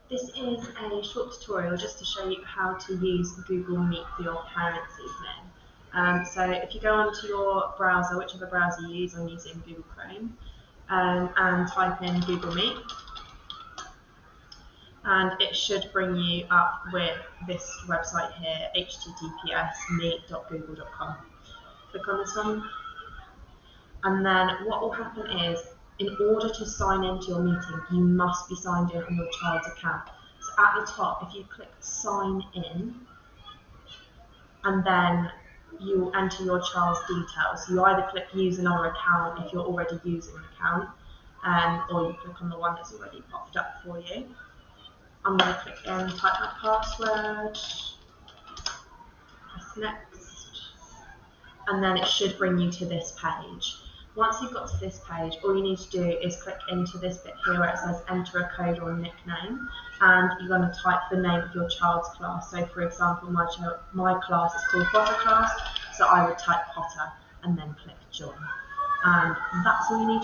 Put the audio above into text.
This is a short tutorial just to show you how to use Google Meet for your parents' evening. So if you go onto your browser, whichever browser you use, I'm using Google Chrome, and type in Google Meet, and it should bring you up with this website here, https://meet.google.com. Click on this one, and then what will happen is, in order to sign into your meeting, you must be signed in on your child's account. So at the top, if you click sign in, and then you enter your child's details. You either click use another account if you're already using an account, or you click on the one that's already popped up for you. I'm going to click in, type my password, press next, and then it should bring you to this page. Once you've got to this page, all you need to do is click into this bit here where it says enter a code or a nickname, and you're going to type the name of your child's class. So for example, my class is called Potter class, so I would type Potter and then click join. And that's all you need to do.